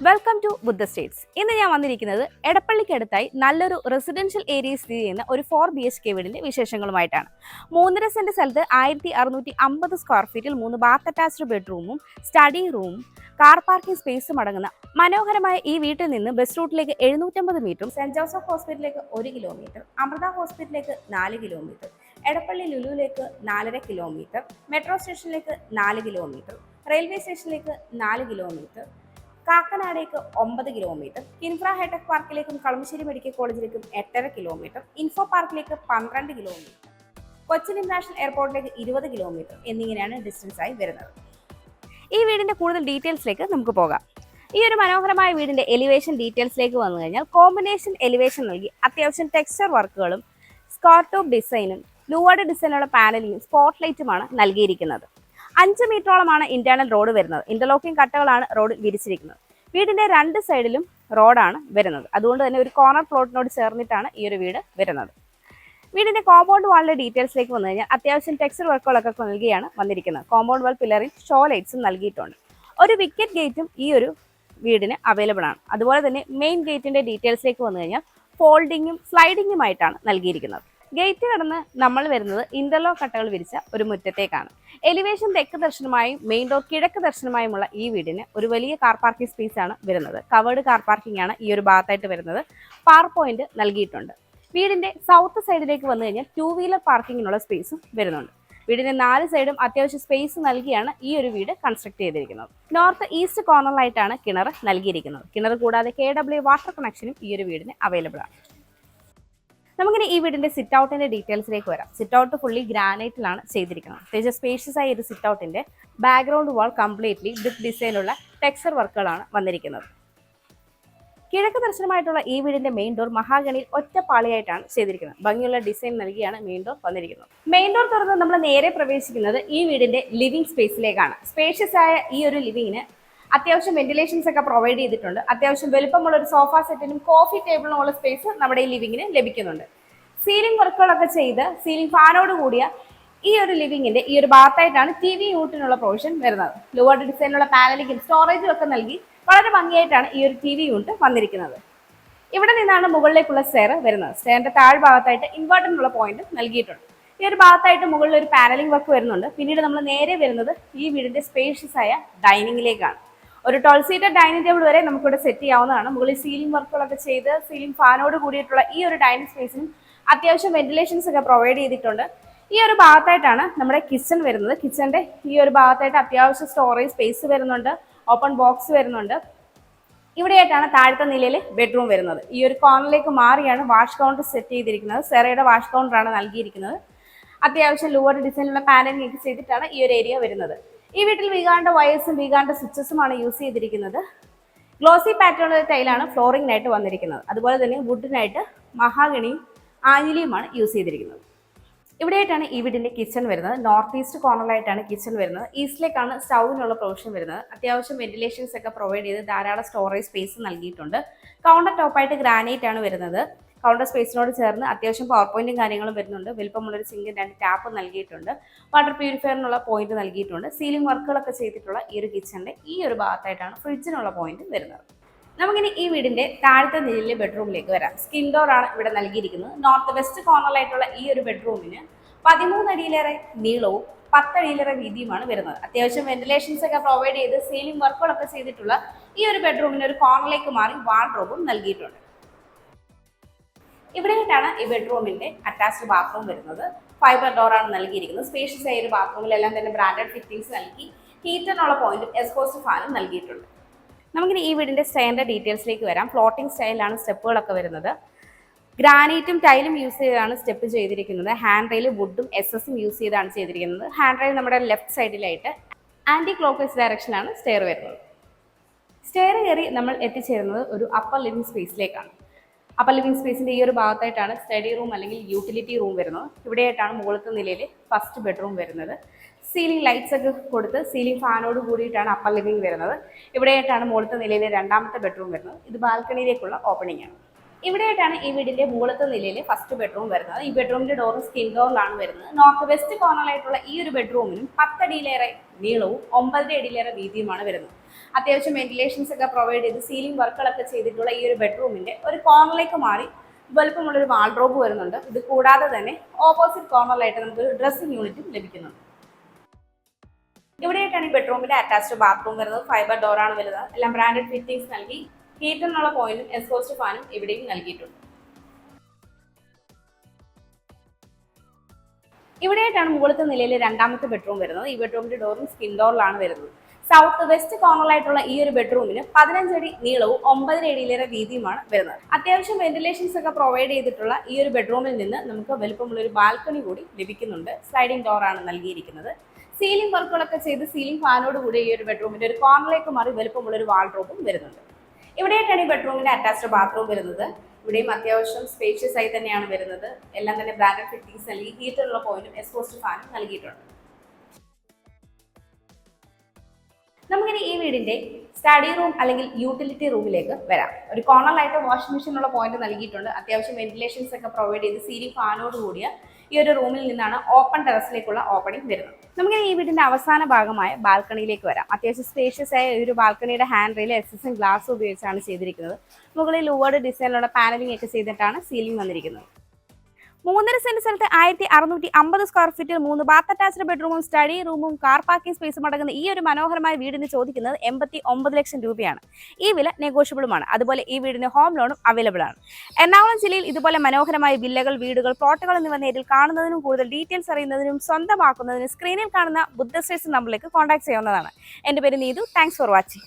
Welcome to Buddha States. ഇന്ന് ഞാൻ വന്നിരിക്കുന്നത് എടപ്പള്ളിക്കടുത്തായി നല്ലൊരു റെസിഡൻഷ്യൽ ഏരിയയിൽ സ്ഥിതി ചെയ്യുന്ന ഒരു 4 BHK വീടിന്റെ വിശേഷങ്ങളുമായിട്ടാണ്. 3.5 സെന്റ് സ്ഥലത്ത് 1650 സ്ക്വയർ ഫീറ്റിൽ 3 ബാത്ത് അറ്റാച്ച്ഡ് ബെഡ്റൂമും സ്റ്റഡി റൂമും കാർ പാർക്കിംഗ് സ്പേസും അടങ്ങുന്ന മനോഹരമായ ഈ വീട്ടിൽ നിന്ന് ബസ് റൂട്ടിലേക്ക് 750 മീറ്ററും, സെന്റ് ജോസഫ് ഹോസ്പിറ്റലിലേക്ക് 1 കിലോമീറ്റർ, അമൃത ഹോസ്പിറ്റലിലേക്ക് 4 കിലോമീറ്റർ, എടപ്പള്ളി ലുലുവിലേക്ക് 4.5 കിലോമീറ്റർ, മെട്രോ സ്റ്റേഷനിലേക്ക് 4 കിലോമീറ്റർ, റെയിൽവേ സ്റ്റേഷനിലേക്ക് 4 കിലോമീറ്റർ, കാക്കനാടേക്ക് 9 കിലോമീറ്റർ, കിൻഫ്ര ഹൈടെക് പാർക്കിലേക്കും കളമശ്ശേരി മെഡിക്കൽ കോളേജിലേക്കും 8.5 കിലോമീറ്റർ, ഇൻഫോ പാർക്കിലേക്ക് 12 കിലോമീറ്റർ, കൊച്ചിൻ ഇന്റർനാഷണൽ എയർപോർട്ടിലേക്ക് 20 കിലോമീറ്റർ എന്നിങ്ങനെയാണ് ഡിസ്റ്റൻസ് ആയി വരുന്നത്. ഈ വീടിന്റെ കൂടുതൽ ഡീറ്റെയിൽസിലേക്ക് നമുക്ക് പോകാം. ഈ ഒരു മനോഹരമായ വീടിന്റെ എലിവേഷൻ ഡീറ്റെയിൽസിലേക്ക് വന്നു കഴിഞ്ഞാൽ കോമ്പിനേഷൻ എലിവേഷൻ നൽകി അത്യാവശ്യം ടെക്സ്ചർ വർക്കുകളും സ്കോർട്ടോപ്പ് ഡിസൈനും ലൂവാർഡ് ഡിസൈനുള്ള പാനലിങ്ങും സ്പോട്ട് ലൈറ്റുമാണ് നൽകിയിരിക്കുന്നത്. 5 മീറ്ററോളമാണ് ഇന്റേണൽ റോഡ് വരുന്നത്. ഇന്റർലോക്കിംഗ് കട്ടകളാണ് റോഡ് വിരിച്ചിരിക്കുന്നത്. വീടിന്റെ 2 സൈഡിലും റോഡാണ് വരുന്നത്. അതുകൊണ്ട് തന്നെ ഒരു കോർണർ പ്ലോട്ടിനോട് ചേർന്നിട്ടാണ് ഈ ഒരു വീട് വരുന്നത്. വീടിന്റെ കോമ്പൗണ്ട് വാളിന്റെ ഡീറ്റെയിൽസിലേക്ക് വന്നു കഴിഞ്ഞാൽ അത്യാവശ്യം ടെക്സ്ചർ വർക്കുകളൊക്കെ നൽകിയാണ് വന്നിരിക്കുന്നത്. കോമ്പൗണ്ട് വാൾ പില്ലറിൽ ഷോ ലൈറ്റ്സും നൽകിയിട്ടുണ്ട്. ഒരു വിക്കറ്റ് ഗേറ്റും ഈ ഒരു വീടിന് അവൈലബിൾ ആണ്. അതുപോലെ തന്നെ മെയിൻ ഗേറ്റിന്റെ ഡീറ്റെയിൽസിലേക്ക് വന്നു കഴിഞ്ഞാൽ ഫോൾഡിങ്ങും സ്ലൈഡിങ്ങുമായിട്ടാണ് നൽകിയിരിക്കുന്നത്. ഗേറ്റ് കടന്ന് നമ്മൾ വരുന്നത് ഇന്റർലോക്ക് കട്ടകൾ വിരിച്ച ഒരു മുറ്റത്തേക്കാണ്. എലിവേഷൻ തെക്ക് ദർശനമായും മെയിൻ ഡോർ കിഴക്ക് ദർശനമായുമുള്ള ഈ വീടിന് ഒരു വലിയ കാർ പാർക്കിംഗ് സ്പേസ് ആണ് വരുന്നത്. കവേർഡ് കാർ പാർക്കിംഗ് ആണ് ഈ ഒരു ഭാഗത്തായിട്ട് വരുന്നത്. പാർക്ക് പോയിന്റ് നൽകിയിട്ടുണ്ട്. വീടിന്റെ സൗത്ത് സൈഡിലേക്ക് വന്നു കഴിഞ്ഞാൽ 2 വീലർ പാർക്കിങ്ങിനുള്ള സ്പേസും വരുന്നുണ്ട്. വീടിന്റെ 4 സൈഡും അത്യാവശ്യം സ്പേസ് നൽകിയാണ് ഈ ഒരു വീട് കൺസ്ട്രക്ട് ചെയ്തിരിക്കുന്നത്. നോർത്ത് ഈസ്റ്റ് കോർണറിലായിട്ടാണ് കിണർ നൽകിയിരിക്കുന്നത്. കിണർ കൂടാതെ KW വാട്ടർ കണക്ഷനും ഈ ഒരു വീടിന് അവൈലബിൾ ആണ്. നമുക്കിനി ഈ വീടിന്റെ സിറ്റ് ഔട്ടിന്റെ ഡീറ്റെയിൽസിലേക്ക് വരാം. സിറ്റ് ഔട്ട് ഫുള്ളി ഗ്രാനൈറ്റിലാണ് ചെയ്തിരിക്കുന്നത്. അത്യാവശ്യം സ്പേഷ്യസ് ആയ ഒരു സിറ്റ് ഔട്ടിന്റെ ബാക്ക്ഗ്രൗണ്ട് വാൾ കംപ്ലീറ്റ്ലി ബ്രിക്ക് ഡിസൈനുള്ള ടെക്സ്ചർ വർക്കുകളാണ് വന്നിരിക്കുന്നത്. കിഴക്ക് ദർശനമായിട്ടുള്ള ഈ വീടിന്റെ മെയിൻ ഡോർ മഹാഗണിയിൽ ഒറ്റപ്പാളിയായിട്ടാണ് ചെയ്തിരിക്കുന്നത്. ഭംഗിയുള്ള ഡിസൈൻ നൽകിയാണ് മെയിൻ ഡോർ വന്നിരിക്കുന്നത്. മെയിൻ ഡോർ തുറന്ന് നമ്മൾ നേരെ പ്രവേശിക്കുന്നത് ഈ വീടിന്റെ ലിവിംഗ് സ്പേസിലേക്കാണ്. സ്പേഷ്യസ് ആയ ഈ ഒരു ലിവിങ്ങിന് അത്യാവശ്യം വെന്റിലേഷൻസ് ഒക്കെ പ്രൊവൈഡ് ചെയ്തിട്ടുണ്ട്. അത്യാവശ്യം വലുപ്പമുള്ള ഒരു സോഫ സെറ്റിനും കോഫി ടേബിളിനും ഉള്ള സ്പേസ് നമ്മുടെ ഈ ലിവിങ്ങിന് ലഭിക്കുന്നുണ്ട്. സീലിംഗ് വർക്കുകളൊക്കെ ചെയ്ത് സീലിംഗ് ഫാനോട് കൂടിയ ഈ ഒരു ലിവിങ്ങിന്റെ ഈ ഒരു ഭാഗത്തായിട്ടാണ് TV യൂണിറ്റിനുള്ള പ്രൊവിഷൻ വരുന്നത്. ലൂവാർഡ് ഡിസൈനുള്ള പാനലിംഗും സ്റ്റോറേജും ഒക്കെ നൽകി വളരെ ഭംഗിയായിട്ടാണ് ഈ ഒരു TV യൂണിറ്റ് വന്നിരിക്കുന്നത്. ഇവിടെ നിന്നാണ് മുകളിലേക്കുള്ള സ്റ്റെയർ വരുന്നത്. സ്റ്റെയറിന്റെ താഴ്ഭാഗത്തായിട്ട് ഇൻവെർട്ടറിനുള്ള പോയിന്റ് നൽകിയിട്ടുണ്ട്. ഈ ഒരു ഭാഗത്തായിട്ട് മുകളിൽ ഒരു പാനലിംഗ് വർക്ക് വരുന്നുണ്ട്. പിന്നീട് നമ്മൾ നേരെ വരുന്നത് ഈ വീടിന്റെ സ്പേഷ്യസ് ആയ ഡൈനിങ്ങിലേക്കാണ്. ഒരു 12 സീറ്റർ ഡൈനിങ് ടേബിൾ വരെ നമുക്കിവിടെ സെറ്റ് ചെയ്യാവുന്നതാണ്. മുകളിൽ സീലിംഗ് വർക്കുകളൊക്കെ ചെയ്ത് സീലിംഗ് ഫാനോട് കൂടിയിട്ടുള്ള ഈ ഒരു ഡൈനിങ് സ്പേസിനും അത്യാവശ്യം വെന്റിലേഷൻസ് ഒക്കെ പ്രൊവൈഡ് ചെയ്തിട്ടുണ്ട്. ഈ ഒരു ഭാഗത്തായിട്ടാണ് നമ്മുടെ കിച്ചൺ വരുന്നത്. കിച്ചന്റെ ഈ ഒരു ഭാഗത്തായിട്ട് അത്യാവശ്യം സ്റ്റോറേജ് സ്പേസ് വരുന്നുണ്ട്. ഓപ്പൺ ബോക്സ് വരുന്നുണ്ട്. ഇവിടെയായിട്ടാണ് താഴത്തെ നിലയിൽ ബെഡ്റൂം വരുന്നത്. ഈ ഒരു കോർണറിലേക്ക് മാറിയാണ് വാഷ് കൗണ്ടർ സെറ്റ് ചെയ്തിരിക്കുന്നത്. സെറയുടെ വാഷ് കൗണ്ടറാണ് നൽകിയിരിക്കുന്നത്. അത്യാവശ്യം ലൂവർ ഡിസൈനുള്ള പാനലിംഗ് ചെയ്തിട്ടാണ് ഈ ഒരു ഏരിയ വരുന്നത്. ഈ വീട്ടിൽ വീഗാണ്ട വയേഴ്സും വീഗാണ്ട സ്വിച്ചസുമാണ് യൂസ് ചെയ്തിരിക്കുന്നത്. ഗ്ലോസി പാറ്റേണുള്ള ടൈലാണ് ഫ്ലോറിംഗിനായിട്ട് വന്നിരിക്കുന്നത്. അതുപോലെ തന്നെ വുഡിനായിട്ട് മഹാഗണിയും ആഞ്ഞിലിയുമാണ് യൂസ് ചെയ്തിരിക്കുന്നത്. ഇവിടെയായിട്ടാണ് ഈ വീടിന്റെ കിച്ചൺ വരുന്നത്. നോർത്ത് ഈസ്റ്റ് കോർണറിലായിട്ടാണ് കിച്ചൺ വരുന്നത്. ഈസ്റ്റിലേക്കാണ് സ്റ്റൗവിനുള്ള പ്രൊവിഷൻ വരുന്നത്. അത്യാവശ്യം വെന്റിലേഷൻസ് ഒക്കെ പ്രൊവൈഡ് ചെയ്ത് ധാരാളം സ്റ്റോറേജ് സ്പേസ് നൽകിയിട്ടുണ്ട്. കൗണ്ടർ ടോപ്പായിട്ട് ഗ്രാനൈറ്റ് ആണ് വരുന്നത്. കൗണ്ടർ സ്പേസിനോട് ചേർന്ന് അത്യാവശ്യം പവർ പോയിന്റും കാര്യങ്ങളും വരുന്നുണ്ട്. വലുപ്പമുള്ളൊരു സിങ്ക് 2 ടാപ്പ് നൽകിയിട്ടുണ്ട്. വാട്ടർ പ്യൂരിഫയറിനുള്ള പോയിന്റ് നൽകിയിട്ടുണ്ട്. സീലിംഗ് വർക്കുകളൊക്കെ ചെയ്തിട്ടുള്ള ഈ ഒരു കിച്ചണിന്റെ ഈ ഒരു ഭാഗത്തായിട്ടാണ് ഫ്രിഡ്ജിനുള്ള പോയിന്റ് വരുന്നത്. നമുക്കിനി ഈ വീടിന്റെ താഴത്തെ നിലയിലെ ബെഡ്റൂമിലേക്ക് വരാം. സ്കിൻ ഡോർ ആണ് ഇവിടെ നൽകിയിരിക്കുന്നത്. നോർത്ത് വെസ്റ്റ് കോർണറിലായിട്ടുള്ള ഈ ഒരു ബെഡ്റൂമിന് 13 അടിയിലേറെ നീളവും 10 അടിയിലേറെ വീതിയുമാണ് വരുന്നത്. അത്യാവശ്യം വെന്റിലേഷൻസ് ഒക്കെ പ്രൊവൈഡ് ചെയ്ത് സീലിംഗ് വർക്കുകളൊക്കെ ചെയ്തിട്ടുള്ള ഈ ഒരു ബെഡ്റൂമിന് ഒരു കോർണറിലേക്ക് മാറി വാർഡ്രോബും നൽകിയിട്ടുണ്ട്. ഇവിടെയായിട്ടാണ് ഈ ബെഡ്റൂമിന്റെ അറ്റാച്ച്ഡ് ബാത്റൂം വരുന്നത്. ഫൈബർ ഡോറാണ് നൽകിയിരിക്കുന്നത്. സ്പേഷ്യസ് ആയ ഒരു ബാത്റൂമിലെല്ലാം തന്നെ ബ്രാൻഡഡ് ഫിറ്റിംഗ്സ് നൽകി ഹീറ്ററിനുള്ള പോയിന്റും എക്സ്പോസ്റ്റ് ഫാനും നൽകിയിട്ടുണ്ട്. നമുക്കിനി ഈ വീടിന്റെ സ്റ്റെയറിന്റെ ഡീറ്റെയിൽസിലേക്ക് വരാം. ഫ്ലോട്ടിംഗ് സ്റ്റൈലാണ് സ്റ്റെപ്പുകളൊക്കെ വരുന്നത്. ഗ്രാനൈറ്റും ടൈലും യൂസ് ചെയ്താണ് സ്റ്റെപ്പ് ചെയ്തിരിക്കുന്നത്. ഹാൻഡ് റെയിൽ വുഡും SS യൂസ് ചെയ്താണ് ചെയ്തിരിക്കുന്നത്. ഹാൻഡ് റെയിൽ നമ്മുടെ ലെഫ്റ്റ് സൈഡിലായിട്ട് ആന്റി ക്ലോക്ക് വൈസ് ഡയറക്ഷനിലാണ് സ്റ്റെയർ വരുന്നത്. സ്റ്റെയർ കയറി നമ്മൾ എത്തിച്ചേരുന്നത് ഒരു അപ്പർ ലിവിംഗ് സ്പേസിലേക്കാണ്. അപ്പർ ലിവിംഗ് സ്പേസിന്റെ ഈ ഒരു ഭാഗത്തായിട്ടാണ് സ്റ്റഡി റൂം അല്ലെങ്കിൽ യൂട്ടിലിറ്റി റൂം വരുന്നത്. ഇവിടെയായിട്ടാണ് മുകളിലത്തെ നിലയിൽ ഫസ്റ്റ് ബെഡ്റൂം വരുന്നത്. സീലിംഗ് ലൈറ്റ്സ് ഒക്കെ കൊടുത്ത് സീലിംഗ് ഫാനോട് കൂടിയിട്ടാണ് അപ്പർ ലിവിംഗ് വരുന്നത്. ഇവിടെയായിട്ടാണ് മുകളിലത്തെ നിലയിലെ രണ്ടാമത്തെ ബെഡ്റൂം വരുന്നത്. ഇത് ബാൽക്കണിയിലേക്കുള്ള ഓപ്പണിംഗ് ആണ്. ഇവിടെയായിട്ടാണ് ഈ വീടിന്റെ മുകളത്തെ നിലയിൽ ഫസ്റ്റ് ബെഡ്റൂം വരുന്നത്. ഈ ബെഡ്റൂമിന്റെ ഡോർ സ്കിൻ ഡോറിലാണ് വരുന്നത്. നോർത്ത് വെസ്റ്റ് കോർണറായിട്ടുള്ള ഈ ഒരു ബെഡ്റൂമിനും 10 അടിയിലേറെ നീളവും 9 അടിയിലേറെ വീതിയുമാണ് വരുന്നത്. അത്യാവശ്യം വെന്റിലേഷൻസ് ഒക്കെ പ്രൊവൈഡ് ചെയ്ത് സീലിംഗ് വർക്കുകളൊക്കെ ചെയ്തിട്ടുള്ള ഈ ഒരു ബെഡ്റൂമിന്റെ ഒരു കോർണറിലേക്ക് മാറി വലുപ്പമുള്ളൊരു വാൾഡ്രോബ് വരുന്നുണ്ട്. ഇത് കൂടാതെ തന്നെ ഓപ്പോസിറ്റ് കോർണറിലായിട്ട് നമുക്ക് ഡ്രസ്സിംഗ് യൂണിറ്റും ലഭിക്കുന്നുണ്ട്. ഇവിടെയായിട്ടാണ് ഈ ബെഡ്റൂമിന്റെ അറ്റാച്ച്ഡ് ബാത്റൂം വരുന്നത്. ഫൈബർ ഡോറാണ് വരുന്നത്. എല്ലാം ബ്രാൻഡഡ് ഫിറ്റിംഗ്സ് നൽകി ഹീറ്ററിനുള്ള പോയിന്റും എക്സോസ്റ്റ് ഫാനും ഇവിടെയും നൽകിയിട്ടുണ്ട്. ഇവിടെയായിട്ടാണ് മുകളിലത്തെ നിലയിൽ രണ്ടാമത്തെ ബെഡ്റൂം വരുന്നത്. ഈ ബെഡ്റൂമിന്റെ ഡോറും സ്കിൻ ഡോറിലാണ് വരുന്നത്. സൗത്ത് വെസ്റ്റ് കോർണറായിട്ടുള്ള ഈ ഒരു ബെഡ്റൂമിന് 15 അടി നീളവും 9 അടിയിലേറെ വീതിയുമാണ് വരുന്നത്. അത്യാവശ്യം വെന്റിലേഷൻസ് ഒക്കെ പ്രൊവൈഡ് ചെയ്തിട്ടുള്ള ഈ ഒരു ബെഡ്റൂമിൽ നിന്ന് നമുക്ക് വലുപ്പമുള്ള ഒരു ബാൽക്കണി കൂടി ലഭിക്കുന്നുണ്ട്. സ്ലൈഡിംഗ് ഡോറാണ് നൽകിയിരിക്കുന്നത്. സീലിംഗ് വർക്കുകളൊക്കെ ചെയ്ത് സീലിംഗ് ഫാനോട് കൂടി ഈ ഒരു ബെഡ്റൂമിന്റെ ഒരു കോർണറിലേക്ക് മാറി വലുപ്പമുള്ള ഒരു വാൾഡ്രോബും വരുന്നുണ്ട്. ഇവിടെയായിട്ടാണ് ഈ ബെഡ്റൂമിന്റെ അറ്റാച്ച്ഡ് ബാത്റൂം വരുന്നത്. ഇവിടെയും അത്യാവശ്യം സ്പേഷ്യസ് ആയി തന്നെയാണ് വരുന്നത്. എല്ലാം തന്നെ ബ്രാൻഡഡ് ഫിറ്റിംഗ്സ് നൽകി ഹീറ്ററുള്ള പോയിന്റും എക്സോസ്റ്റ് ഫാനും നൽകിയിട്ടുണ്ട്. നമുക്കിനി ഈ വീടിന്റെ സ്റ്റഡി റൂം അല്ലെങ്കിൽ യൂട്ടിലിറ്റി റൂമിലേക്ക് വരാം. ഒരു കോർണറിലായിട്ട് വാഷിംഗ് മെഷീനുള്ള പോയിന്റ് നൽകിയിട്ടുണ്ട്. അത്യാവശ്യം വെന്റിലേഷൻസ് ഒക്കെ പ്രൊവൈഡ് ചെയ്ത് സീലിംഗ് ഫാനോട് കൂടിയ ഈ ഒരു റൂമിൽ നിന്നാണ് ഓപ്പൺ ടെറസിലേക്കുള്ള ഓപ്പണിംഗ് വരുന്നത്. നമുക്ക് ഈ വീടിന്റെ അവസാന ഭാഗമായ ബാൽക്കണിയിലേക്ക് വരാം. അത്യാവശ്യം സ്പേഷ്യസ് ആയ ഒരു ബാൽക്കണിയുടെ ഹാൻഡ് റെയിൽ എക്സിസ്റ്റൻ ഗ്ലാസ് ഉപയോഗിച്ചാണ് ചെയ്തിരിക്കുന്നത്. മുകളിൽ ലൂവേർഡ് ഡിസൈനിലുള്ള പാനലിംഗ് ഒക്കെ ചെയ്തിട്ടാണ് സീലിംഗ് വന്നിരിക്കുന്നത്. 3.5 സെന്റ് സ്ഥലത്ത് 1650 സ്ക്വയർ ഫീറ്റിൽ 3 ബാത്ത് അറ്റാച്ച്ഡ് ബെഡ്റൂമും സ്റ്റഡി റൂമും കാർ പാർക്കിംഗ് സ്പേസും അടങ്ങുന്ന ഈ ഒരു മനോഹരമായ വീടിന് ചോദിക്കുന്നത് 89 ലക്ഷം രൂപയാണ്. ഈ വില നെഗോഷ്യബിളുമാണ്. അതുപോലെ ഈ വീടിന് ഹോം ലോണും അവൈലബിൾ ആണ്. എറണാകുളം ജില്ലയിൽ ഇതുപോലെ മനോഹരമായ വില്ലകൾ, വീടുകൾ, പ്ലോട്ടുകൾ എന്നിവ നേരിൽ കാണുന്നതിനും കൂടുതൽ ഡീറ്റെയിൽസ് അറിയുന്നതിനും സ്വന്തമാക്കുന്നതിനും സ്ക്രീനിൽ കാണുന്ന ബുദ്ധ സ്റ്റേഷൻ നമ്പറിലേക്ക് കോൺടാക്ട് ചെയ്യാവുന്നതാണ്. എൻ്റെ പേര് നീതു. Thanks for watching.